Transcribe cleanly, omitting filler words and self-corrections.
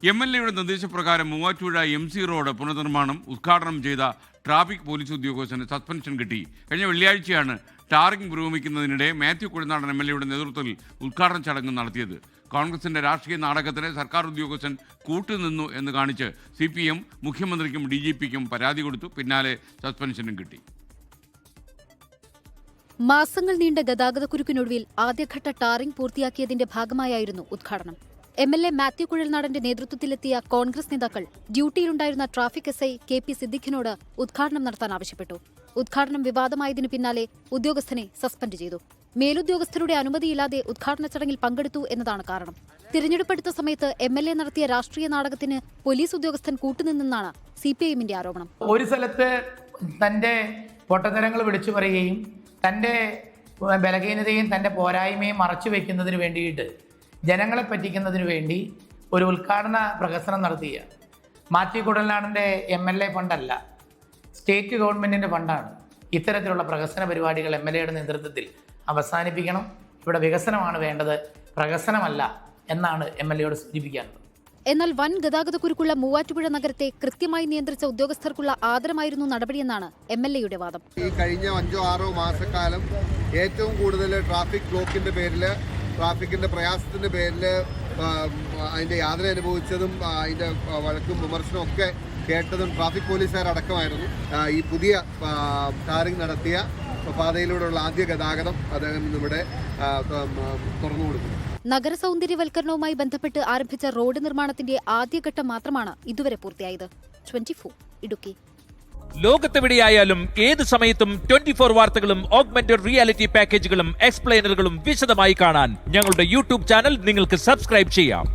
MLAയുടെ നിർദ്ദേശപ്രകാരം Muvattupuzha MC road പുനർനിർമ്മാണം ഉദ്ഘാടനം ചെയ്ത ട്രാഫിക് പോലീസ് ഉദ്യോഗസ്ഥന് സസ്പെൻഷൻ കിട്ടി. കഴിഞ്ഞ വെള്ളിയാഴ്ചയാണ് ടാറിംഗ് പുരോഗമിക്കുന്നതിനിടെ മാത്യു കുഴൽനാടൻ MLAയുടെ നേതൃത്വത്തിൽ ഉദ്ഘാടന ചടങ്ങ് നടത്തിയത്. കോൺഗ്രസിന്റെ രാഷ്ട്രീയ നാടകത്തിന് സർക്കാർ ഉദ്യോഗസ്ഥൻ കൂട്ടുനിന്നു എന്ന് കാണിച്ച് CPM മുഖ്യമന്ത്രിക്കും DGPക്കും പരാതി കൊടുത്തു. പിന്നാലെ സസ്പെൻഷനും കിട്ടി. മാസങ്ങൾ നീണ്ട ഗതാഗതക്കുരുക്കിനൊടുവിൽ ആദ്യഘട്ട ടാറിംഗ് പൂർത്തിയാക്കിയതിന്റെ ഭാഗമായായിരുന്നു ഉദ്ഘാടനം. MLA മാത്യു കുഴൽനാടന്റെ നേതൃത്വത്തിലെത്തിയ കോൺഗ്രസ് നേതാക്കൾ ഡ്യൂട്ടിയിലുണ്ടായിരുന്ന ട്രാഫിക് SI KP സിദ്ദിഖിനോട് ഉദ്ഘാടനം നടത്താൻ ആവശ്യപ്പെട്ടു. ഉദ്ഘാടനം വിവാദമായതിനു പിന്നാലെ ഉദ്യോഗസ്ഥനെ സസ്പെൻഡ് ചെയ്തു. മേലുദ്യോഗസ്ഥരുടെ അനുമതിയില്ലാതെ ഉദ്ഘാടന ചടങ്ങിൽ പങ്കെടുത്തു എന്നതാണ് കാരണം. തിരഞ്ഞെടുപ്പെടുത്ത സമയത്ത് MLA നടത്തിയ രാഷ്ട്രീയ നാടകത്തിന് പോലീസ് ഉദ്യോഗസ്ഥൻ കൂട്ടുനിന്നെന്നാണ് CPIMന്റെ ആരോപണം. ഒരു സ്ഥലത്ത് തന്റെ പൊട്ടത്തരങ്ങൾ വിളിച്ചു പറയുകയും തന്റെ ബലഹീനതയും തന്റെ പോരായ്മയും മറച്ചു വെക്കുന്നതിന് വേണ്ടിയിട്ട് ജനങ്ങളെ പറ്റിക്കുന്നതിന് വേണ്ടി ഒരു ഉദ്ഘാടന പ്രഹസനം നടത്തിയ മാത്യു കുഴൽനാടൻ്റെ MLA ഫണ്ടല്ല, സ്റ്റേറ്റ് ഗവൺമെൻറ്റിൻ്റെ ഫണ്ടാണ്. ഇത്തരത്തിലുള്ള പ്രഹസന പരിപാടികൾ MLAയുടെ നേതൃത്വത്തിൽ അവസാനിപ്പിക്കണം. ഇവിടെ വികസനമാണ് വേണ്ടത്, പ്രഹസനമല്ല എന്നാണ് MLAയോട് സൂചിപ്പിക്കാനുള്ളത്. എന്നാൽ വൻ ഗതാഗതക്കുരുക്കുള്ള മൂവാറ്റുപുഴ നഗരത്തെ കൃത്യമായി നിയന്ത്രിച്ച ഉദ്യോഗസ്ഥർക്കുള്ള ആദരമായിരുന്നു നടപടിയെന്നാണ് MLAയുടെ വാദം. ഈ കഴിഞ്ഞ 5-6 മാസക്കാലം ഏറ്റവും കൂടുതൽ ട്രാഫിക് ബ്ലോക്കിന്റെ പേരിൽ, ട്രാഫിക്കിന്റെ പ്രയാസത്തിന്റെ പേരിൽ അതിന്റെ യാതന അനുഭവിച്ചതും അതിന്റെ വഴക്കും വിമർശനവും ഒക്കെ കേട്ടതും ട്രാഫിക് പോലീസുകാരടക്കമായിരുന്നു. ഈ പുതിയ ടാറിംഗ് നടത്തിയ പാതയിലൂടെയുള്ള ആദ്യ ഗതാഗതം അദ്ദേഹം ഇവിടെ തുറന്നു കൊടുക്കുന്നു. നഗര സൗന്ദര്യവൽക്കരണവുമായി ബന്ധപ്പെട്ട് ആരംഭിച്ച റോഡ് നിർമ്മാണത്തിന്റെ ആദ്യഘട്ടം മാത്രമാണ് ഇതുവരെ പൂർത്തിയായത്. 24 ഇടുക്കി. ലോകത്തെവിടെയായാലും ഏത് സമയത്തും 24 വാർത്തകളും ഓഗ്മെന്റഡ് റിയാലിറ്റി പാക്കേജുകളും എക്സ്പ്ലെയിനറുകളും വിശദമായി കാണാൻ ഞങ്ങളുടെ YouTube ചാനൽ നിങ്ങൾക്ക് സബ്സ്ക്രൈബ് ചെയ്യാം.